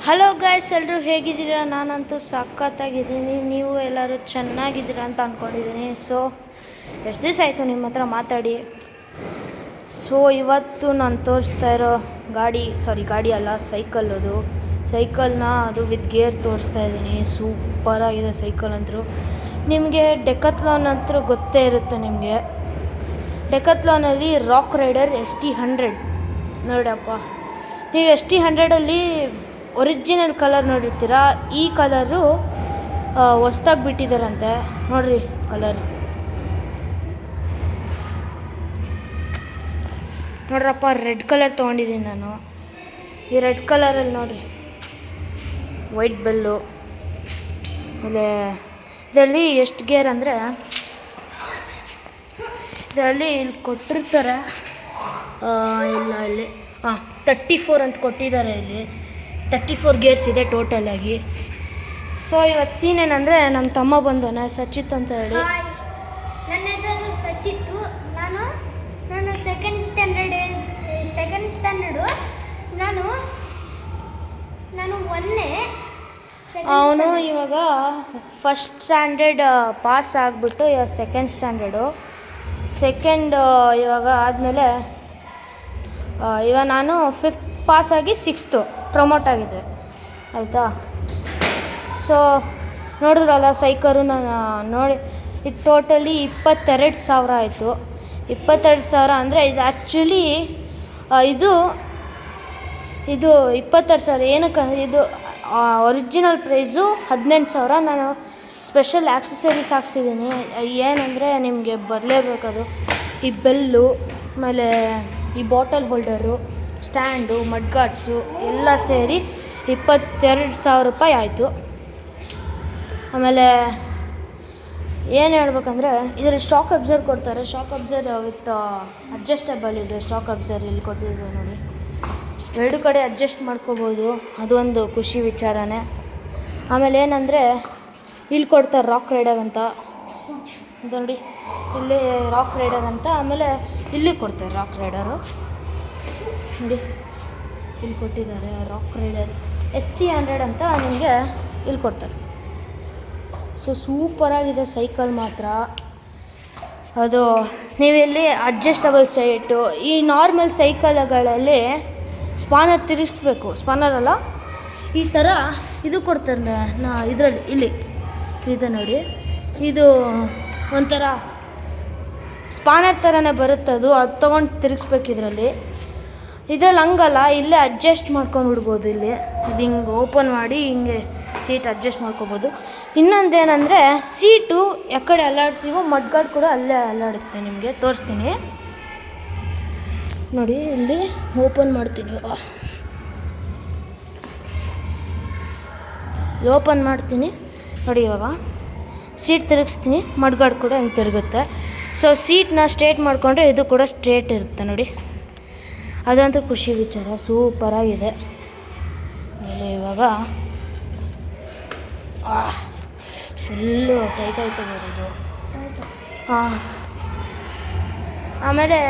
Hello guys, ಎಲ್ಲರೂ ಹೇಗಿದ್ದೀರಾ? ನಾನಂತೂ ಸಖತ್ತಾಗಿದ್ದೀನಿ. ನೀವು ಎಲ್ಲರೂ ಚೆನ್ನಾಗಿದ್ದೀರಾ ಅಂತ ಅಂದ್ಕೊಂಡಿದ್ದೀನಿ. ಸೊ ಎಷ್ಟು ದಿವಸ ಆಯಿತು ನಿಮ್ಮ ಹತ್ರ ಮಾತಾಡಿ. ಸೊ ಇವತ್ತು ನಾನು ತೋರಿಸ್ತಾ ಇರೋ ಗಾಡಿ ಅಲ್ಲ, ಸೈಕಲ್ನ ಅದು ವಿತ್ ಗೇರ್ ತೋರಿಸ್ತಾ ಇದ್ದೀನಿ. ಸೂಪರಾಗಿದೆ ಸೈಕಲ್ ಅಂತೂ. ನಿಮಗೆ ಡೆಕತ್ಲಾನ್ ಅಂತೂ ಗೊತ್ತೇ ಇರುತ್ತೆ. ನಿಮಗೆ ಡೆಕತ್ಲಾನಲ್ಲಿ ರಾಕ್ ರೈಡರ್ ST100 ನೋಡಪ್ಪ. ನೀವು ST100ಅಲ್ಲಿ ಒರಿಜಿನಲ್ ಕಲರ್ ನೋಡಿರ್ತೀರ. ಈ ಕಲರು ಹೊಸ್ದಾಗಿ ಬಿಟ್ಟಿದ್ದಾರಂತೆ. ನೋಡ್ರಿ ಕಲರ್ ನೋಡ್ರಪ್ಪ. ರೆಡ್ ಕಲರ್ ತೊಗೊಂಡಿದ್ದೀನಿ ನಾನು. ಈ ರೆಡ್ ಕಲರಲ್ಲಿ ನೋಡ್ರಿ, ವೈಟ್ ಬೆಲ್ಲು. ಆಮೇಲೆ ಇದರಲ್ಲಿ ಎಷ್ಟು ಗೇರ್ ಅಂದರೆ, ಇದರಲ್ಲಿ ಇಲ್ಲಿ ಕೊಟ್ಟಿರ್ತಾರೆ. ಇಲ್ಲಿ 34 ಅಂತ ಕೊಟ್ಟಿದ್ದಾರೆ. ಇಲ್ಲಿ 34 ಗೇರ್ಸ್ ಇದೆ ಟೋಟಲಾಗಿ. ಸೊ ಇವತ್ತು ಸೀನ್ ಏನಂದರೆ, ನಮ್ಮ ತಮ್ಮ ಬಂದವನೆ ಸಚಿತ್ ಅಂತ ಹೇಳಿ. ನನ್ನ ಹೆಸರು ಸಚಿತ್ತು. ನಾನು ಸೆಕೆಂಡ್ ಸ್ಟ್ಯಾಂಡರ್ಡು. ನಾನು ಒಂದೇ. ಅವನು ಇವಾಗ ಫಸ್ಟ್ ಸ್ಟ್ಯಾಂಡರ್ಡ್ ಪಾಸ್ ಆಗಿಬಿಟ್ಟು ಇವಾಗ ಸೆಕೆಂಡ್ ಸ್ಟ್ಯಾಂಡರ್ಡು. ಇವಾಗ ಆದಮೇಲೆ ಇವಾಗ ನಾನು 5th ಪಾಸಾಗಿ 6th ಪ್ರಮೋಟ್ ಆಗಿದೆ, ಆಯಿತಾ. ಸೊ ನೋಡಿದ್ರಲ್ಲ ಸೈಕರು ನಾನು ನೋಡಿ. ಇದು ಟೋಟಲಿ 22,000 ಆಯಿತು. 22,000 ಅಂದರೆ ಇದು ಆ್ಯಕ್ಚುಲಿ ಇದು 22,000 ಏನಕ್ಕೆ ಅಂದರೆ, ಇದು ಒರಿಜಿನಲ್ ಪ್ರೈಸು 18,000. ನಾನು ಸ್ಪೆಷಲ್ ಆಕ್ಸೆಸರೀಸ್ ಹಾಕ್ಸಿದ್ದೀನಿ. ಏನಂದರೆ ನಿಮಗೆ ಬರಲೇಬೇಕದು. ಈ ಬೆಲ್ಲು, ಆಮೇಲೆ ಈ ಬಾಟಲ್ ಹೋಲ್ಡರು, ಸ್ಟ್ಯಾಂಡು, ಮಡ್ಗಾರ್ಡ್ಸು ಎಲ್ಲ ಸೇರಿ 22,000 ರೂಪಾಯಿ ಆಯಿತು. ಆಮೇಲೆ ಏನು ಹೇಳ್ಬೇಕಂದ್ರೆ, ಇದರಲ್ಲಿ ಶಾಕ್ ಅಬ್ಸರ್ವ್ ಕೊಡ್ತಾರೆ. ಶಾಕ್ ಅಬ್ಸರ್ವ್ ವಿತ್ ಅಡ್ಜಸ್ಟಬಲ್ ಇದೆ. ಶಾಕ್ ಅಬ್ಸರ್ವ್ ಇಲ್ಲಿ ಕೊಟ್ಟಿದ್ದಾರೆ ನೋಡಿ. 2 ಕಡೆ ಅಡ್ಜಸ್ಟ್ ಮಾಡ್ಕೋಬೋದು. ಅದೊಂದು ಖುಷಿ ವಿಚಾರನೇ. ಆಮೇಲೆ ಏನಂದರೆ, ಇಲ್ಲಿ ಕೊಡ್ತಾರೆ ರಾಕ್ ರೈಡರ್ ಅಂತ. ನೋಡಿ, ಇಲ್ಲಿ ರಾಕ್ ರೈಡರ್ ಅಂತ. ಆಮೇಲೆ ಇಲ್ಲಿ ಕೊಡ್ತಾರೆ ರಾಕ್ ರೈಡರು ನೋಡಿ. ಇಲ್ಲಿ ಕೊಟ್ಟಿದ್ದಾರೆ ರಾಕ್ ರೈಡರ್ ST100 ಅಂತ ನಿಮಗೆ ಇಲ್ಲಿ ಕೊಡ್ತಾರೆ. ಸೊ ಸೂಪರಾಗಿದೆ ಸೈಕಲ್ ಮಾತ್ರ. ಅದು ನೀವಿಲ್ಲಿ ಅಡ್ಜಸ್ಟಬಲ್ ಸೈಟು. ಈ ನಾರ್ಮಲ್ ಸೈಕಲ್ಗಳಲ್ಲಿ ಸ್ಪಾನರ್ ತಿರುಗಿಸ್ಬೇಕು. ಸ್ಪಾನರ್ ಅಲ್ಲ, ಈ ಥರ ಇದು ಕೊಡ್ತಾರೆ. ಇದರಲ್ಲಿ ಇಲ್ಲಿ ಇದೆ ನೋಡಿ. ಇದು ಒಂಥರ ಸ್ಪಾನರ್ ಥರನೇ ಬರುತ್ತದು. ಅದು ತೊಗೊಂಡು ತಿರುಗಿಸ್ಬೇಕು ಇದರಲ್ಲಿ ಹಂಗಲ್ಲ. ಇಲ್ಲೇ ಅಡ್ಜಸ್ಟ್ ಮಾಡ್ಕೊಂಡು ಬಿಡ್ಬೋದು. ಇಲ್ಲಿ ಇದು ಹಿಂಗೆ ಓಪನ್ ಮಾಡಿ ಹಿಂಗೆ ಸೀಟ್ ಅಡ್ಜಸ್ಟ್ ಮಾಡ್ಕೊಬೋದು. ಇನ್ನೊಂದೇನೆಂದರೆ, ಸೀಟು ಯಾಕಡೆ ಅಲ್ಲಾಡಿಸ್ತೀವೋ ಮಡ್ಗಾರ್ಡ್ ಕೂಡ ಅಲ್ಲೇ ಅಲ್ಲಾಡುತ್ತೆ. ನಿಮಗೆ ತೋರಿಸ್ತೀನಿ ನೋಡಿ. ಇಲ್ಲಿ ಓಪನ್ ಮಾಡ್ತೀನಿ. ಇವಾಗ ಓಪನ್ ಮಾಡ್ತೀನಿ ನೋಡಿ. ಇವಾಗ ಸೀಟ್ ತಿರುಗಿಸ್ತೀನಿ, ಮಡ್ಗಾರ್ಡ್ ಕೂಡ ಹಿಂಗೆ ತಿರುಗುತ್ತೆ. ಸೊ ಸೀಟ್ನ ಸ್ಟ್ರೇಟ್ ಮಾಡಿಕೊಂಡ್ರೆ ಇದು ಕೂಡ ಸ್ಟ್ರೇಟ್ ಇರುತ್ತೆ ನೋಡಿ. ಅದಂತೂ ಖುಷಿ ವಿಚಾರ. ಸೂಪರಾಗಿದೆ. ಆಮೇಲೆ ಇವಾಗ ಫುಲ್ಲು ಟೈಟ್ ಆಯ್ತು ಬರೋದು. ಆಮೇಲೆ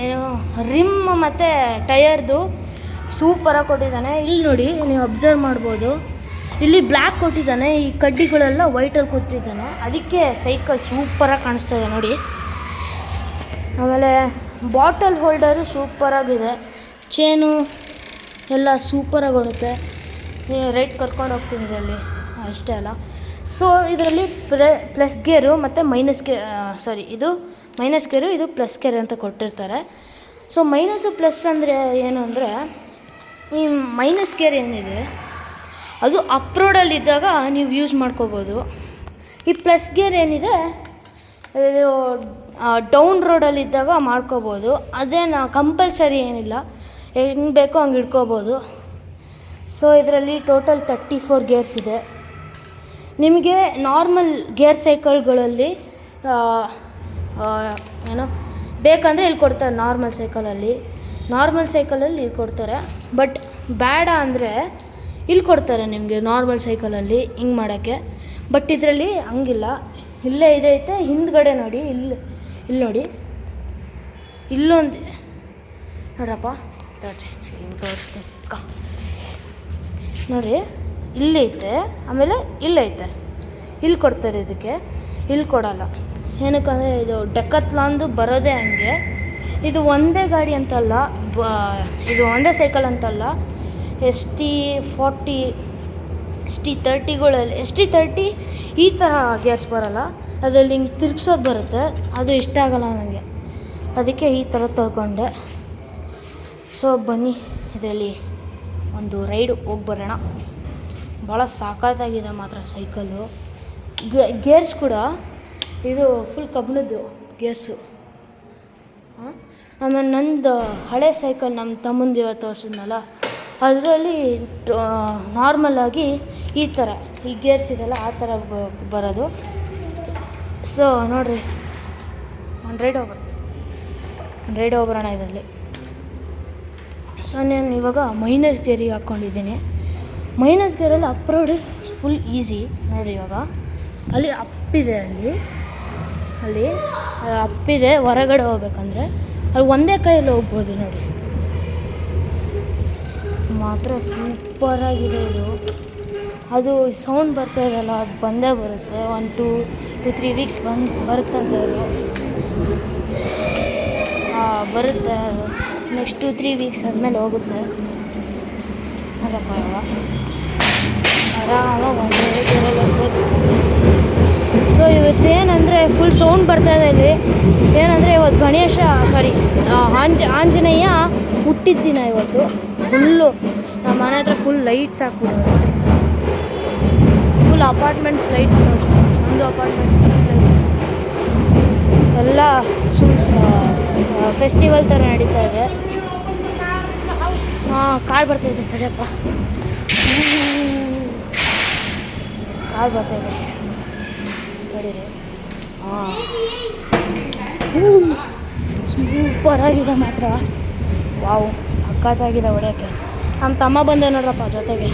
ಏನು ರಿಮ್ ಮತ್ತು ಟಯರ್ದು ಸೂಪರಾಗಿ ಕೊಟ್ಟಿದ್ದಾನೆ. ಇಲ್ಲಿ ನೋಡಿ, ನೀವು ಅಬ್ಸರ್ವ್ ಮಾಡ್ಬೋದು. ಇಲ್ಲಿ ಬ್ಲ್ಯಾಕ್ ಕೊಟ್ಟಿದ್ದಾನೆ, ಈ ಕಡ್ಡಿಗಳೆಲ್ಲ ವೈಟಲ್ಲಿ ಕೊಟ್ಟಿದ್ದಾನೆ. ಅದಕ್ಕೆ ಸೈಕಲ್ ಸೂಪರಾಗಿ ಕಾಣಿಸ್ತಾ ಇದೆ ನೋಡಿ. ಆಮೇಲೆ ಬಾಟಲ್ ಹೋಲ್ಡರು ಸೂಪರಾಗಿದೆ. ಚೇನು ಎಲ್ಲ ಸೂಪರಾಗಿ ಬರುತ್ತೆ. ರೈಟ್ ಕರ್ಕೊಂಡು ಹೋಗ್ತೀನಿ ಇದರಲ್ಲಿ, ಅಷ್ಟೇ ಅಲ್ಲ. ಸೊ ಇದರಲ್ಲಿ ಪ್ಲಸ್ ಗೇರು ಮತ್ತು ಮೈನಸ್ ಗೇರ್, ಇದು ಮೈನಸ್ ಗೇರು, ಇದು ಪ್ಲಸ್ ಗೇರ್ ಅಂತ ಕೊಟ್ಟಿರ್ತಾರೆ. ಸೊ ಮೈನಸ್ಸು ಪ್ಲಸ್ ಅಂದರೆ ಏನು ಅಂದರೆ, ಈ ಮೈನಸ್ ಗೇರ್ ಏನಿದೆ ಅದು ಅಪ್ ರೋಡಲ್ಲಿದ್ದಾಗ ನೀವು ಯೂಸ್ ಮಾಡ್ಕೋಬೋದು. ಈ ಪ್ಲಸ್ ಗೇರ್ ಏನಿದೆ ಇದು ಡೌನ್ ರೋಡಲ್ಲಿದ್ದಾಗ ಮಾಡ್ಕೋಬೋದು. ಅದೇನು ಕಂಪಲ್ಸರಿ ಏನಿಲ್ಲ, ಹೆಂಗೆ ಬೇಕೋ ಹಂಗೆ ಇಟ್ಕೋಬೋದು. ಸೊ ಇದರಲ್ಲಿ ಟೋಟಲ್ 34 ಗೇರ್ಸ್ ಇದೆ. ನಿಮಗೆ ನಾರ್ಮಲ್ ಗೇರ್ ಸೈಕಲ್ಗಳಲ್ಲಿ ಏನು ಬೇಕಂದರೆ ಇಲ್ಲಿ ಕೊಡ್ತಾರೆ. ನಾರ್ಮಲ್ ಸೈಕಲಲ್ಲಿ ಇಲ್ಲಿ ಕೊಡ್ತಾರೆ. ಬಟ್ ಬೇಡ ಅಂದರೆ ಇಲ್ಲಿ ಕೊಡ್ತಾರೆ ನಿಮಗೆ ನಾರ್ಮಲ್ ಸೈಕಲಲ್ಲಿ ಹಿಂಗೆ ಮಾಡೋಕ್ಕೆ. ಬಟ್ ಇದರಲ್ಲಿ ಹಂಗಿಲ್ಲ. ಇಲ್ಲೇ ಇದೈತೆ ಹಿಂದ್ಗಡೆ ನೋಡಿ. ಇಲ್ಲಿ ನೋಡಿ, ಇಲ್ಲೊಂದು ನೋಡ್ರಪ್ಪ, ತೋರಿಸ್ತೀನಿ. ನೋಡಿ ಇಲ್ಲೈತೆ, ಆಮೇಲೆ ಇಲ್ಲೈತೆ. ಇಲ್ಲಿ ಕೊಡ್ತಾರೆ ಇದಕ್ಕೆ, ಇಲ್ಲಿ ಕೊಡಲ್ಲ. ಏನಕ್ಕಂದರೆ ಇದು ಡೆಕ್ಕತ್ಲಾನ್ದು ಬರೋದೇ ಹಂಗೆ. ಇದು ಒಂದೇ ಗಾಡಿ ಅಂತಲ್ಲ, ಇದು ಒಂದೇ ಸೈಕಲ್ ಅಂತಲ್ಲ. ST40 ST30ಗಳಲ್ಲಿ ST30 ಈ ಥರ ಗೇರ್ಸ್ ಬರೋಲ್ಲ, ಅದರಲ್ಲಿ ಹಿಂಗೆ ತಿರ್ಗ್ಸೋದು ಬರುತ್ತೆ. ಅದು ಇಷ್ಟ ಆಗೋಲ್ಲ ನನಗೆ, ಅದಕ್ಕೆ ಈ ಥರ ತೊಳ್ಕೊಂಡೆ. ಸೊ ಬನ್ನಿ ಇದರಲ್ಲಿ ಒಂದು ರೈಡು ಹೋಗಿ ಬರೋಣ. ಭಾಳ ಸಾಕಾಗಿದೆ ಮಾತ್ರ ಸೈಕಲ್ಲು. ಗೇರ್ಸ್ ಕೂಡ ಇದು ಫುಲ್ ಕಬ್ಬಿಣದ್ದು ಗೇರ್ಸು. ಆಮೇಲೆ ನಂದು ಹಳೆ ಸೈಕಲ್ ನಮ್ಮ ತಮ್ಮಂದು ಇವತ್ತು ತೋರಿಸಿದ್ನಲ್ಲ, ಅದರಲ್ಲಿ ನಾರ್ಮಲಾಗಿ ಈ ಥರ ಈ ಗೇರ್ಸ್ ಇದೆಲ್ಲ ಆ ಥರ ಬರೋದು. ಸೊ ನೋಡಿರಿ, ಒಂದು ರೈಡ್ ಹೋಗ್ಬರೋಣ ಇದರಲ್ಲಿ. ಸೊ ನಾನು ಇವಾಗ ಮೈನಸ್ ಗೇರಿಗೆ ಹಾಕ್ಕೊಂಡಿದ್ದೀನಿ. ಮೈನಸ್ ಗೇರಲ್ಲಿ ಅಪ್ ರೋಡ್ ಫುಲ್ ಈಸಿ. ನೋಡಿ ಇವಾಗ ಅಲ್ಲಿ ಅಪ್ಪಿದೆ, ಅಲ್ಲಿ ಅಪ್ಪಿದೆ. ಹೊರಗಡೆ ಹೋಗ್ಬೇಕಂದ್ರೆ ಅಲ್ಲಿ ಒಂದೇ ಕೈಯಲ್ಲಿ ಹೋಗ್ಬೋದು. ನೋಡಿ ಮಾತ್ರ ಸೂಪರಾಗಿದೆ ಇದು. ಅದು ಸೌಂಡ್ ಬರ್ತಾ ಇದೆಯಲ್ಲ, ಅದು ಬಂದೇ ಬರುತ್ತೆ. 1-2-3 ವೀಕ್ಸ್ ಬರುತ್ತಂತೆ ಅದು. ಬರುತ್ತೆ ಅದು. ನೆಕ್ಸ್ಟ್ 2-3 ವೀಕ್ಸ್ ಆದಮೇಲೆ ಹೋಗುತ್ತೆ. ಅದಪ್ಪ ಆರಾಮಾಗಿ ಒಂದೇ ಗೇರಲ್ಲಿ ಹೋಗ್ಬೋದು. ಸೊ ಇವತ್ತೇನೆಂದರೆ ಫುಲ್ ಸೌಂಡ್ ಬರ್ತಾಯಿದೆ ಇಲ್ಲಿ. ಏನಂದರೆ ಇವತ್ತು ಆಂಜನೇಯ ಹುಟ್ಟಿದ ದಿನ ಇವತ್ತು. ಫುಲ್ಲು ನಮ್ಮ ಮನೆ ಹತ್ರ ಫುಲ್ ಲೈಟ್ಸ್ ಹಾಕ್ಬಿಡೋದು. ಫುಲ್ ಅಪಾರ್ಟ್ಮೆಂಟ್ಸ್ ಲೈಟ್ಸ್, ಒಂದು ಅಪಾರ್ಟ್ಮೆಂಟ್ ಲೈಟ್ಸ್ ಎಲ್ಲ ಫೆಸ್ಟಿವಲ್ ಥರ ನಡೀತಾ ಇದೆ. ಕಾರ್ ಬರ್ತಾಯಿದೆ, ಕಡೆಯಪ್ಪ ಕಾರ್ ಬರ್ತಾಯಿದೆ ಕಡೀರಿ. ಸೂಪರಾಗಿದೆ ಮಾತ್ರ. ವಾವ್, ಸಖತ್ತಾಗಿದೆ ಹೊಡೆಯೋಕ್ಕೆ. ನಮ್ಮ ತಮ್ಮ ಬಂದೆ ನೋಡ್ರಪ್ಪ ಜೊತೆಗೆ.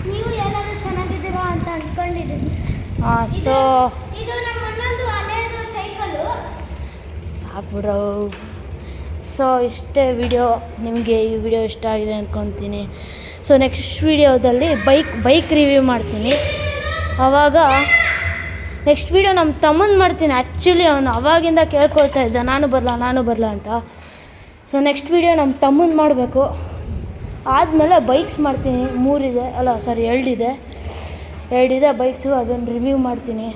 ನೀವು ಎಲ್ಲರೂ ಚೆನ್ನಾಗಿದ್ದೀರಾ ಅಂತ ಅಂದ್ಕೊಂಡಿದ್ದೀನಿ. ಸೊ ಇದು ನಮ್ಮ ಅಣ್ಣಂದು ಹಳೆಯದು ಸೈಕಲು. ಸಾಕ್ಬಿಡ್ರು. ಸೊ ಇಷ್ಟೇ ವಿಡಿಯೋ. ನಿಮಗೆ ಈ ವಿಡಿಯೋ ಇಷ್ಟ ಆಗಿದೆ ಅಂದ್ಕೊತೀನಿ. ಸೊ ನೆಕ್ಸ್ಟ್ ವಿಡಿಯೋದಲ್ಲಿ ಬೈಕ್ ರಿವ್ಯೂ ಮಾಡ್ತೀನಿ. ಆವಾಗ ನೆಕ್ಸ್ಟ್ ವಿಡಿಯೋ ನಮ್ಮ ತಮ್ಮಂದು ಮಾಡ್ತೀನಿ. ಆ್ಯಕ್ಚುಲಿ ಅವನು ಅವಾಗಿಂದ ಕೇಳ್ಕೊಳ್ತಾ ಇದ್ದ, ನಾನು ಬರಲ್ಲ ಅಂತ. ಸೊ ನೆಕ್ಸ್ಟ್ ವಿಡಿಯೋ ನಮ್ಮ ತಮ್ಮಂದು ಮಾಡಬೇಕು. ಆದಮೇಲೆ ಬೈಕ್ಸ್ ಮಾಡ್ತೀನಿ. 2 ಇದೆ ಬೈಕ್ಸು. ಅದನ್ನು ರಿವ್ಯೂ ಮಾಡ್ತೀನಿ.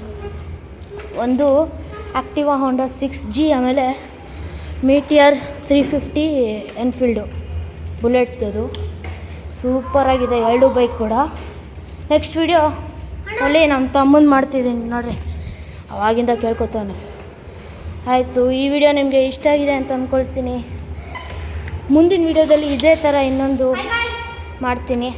ಒಂದು ಆ್ಯಕ್ಟಿವಾ ಹೋಂಡಾ 6G, ಆಮೇಲೆ ಮೀಟಿಯರ್ 350 ಎನ್ಫೀಲ್ಡು ಬುಲೆಟ್ದು. ಸೂಪರಾಗಿದೆ 2 ಬೈಕ್ ಕೂಡ. ನೆಕ್ಸ್ಟ್ ವಿಡಿಯೋ ಅಲ್ಲಿ ನಮ್ಮ ತಮ್ಮಂದು ಮಾಡ್ತಿದ್ದೀನಿ ನೋಡಿರಿ. ಅವಾಗಿಂದ ಕೇಳ್ಕೊತಾನೆ. ಆಯಿತು, ಈ ವಿಡಿಯೋ ನಿಮಗೆ ಇಷ್ಟ ಆಗಿದೆ ಅಂತ ಅಂದ್ಕೊಳ್ತೀನಿ. ಮುಂದಿನ ವಿಡಿಯೋದಲ್ಲಿ ಇದೇ ಥರ ಇನ್ನೊಂದು ಮಾಡ್ತೀನಿ.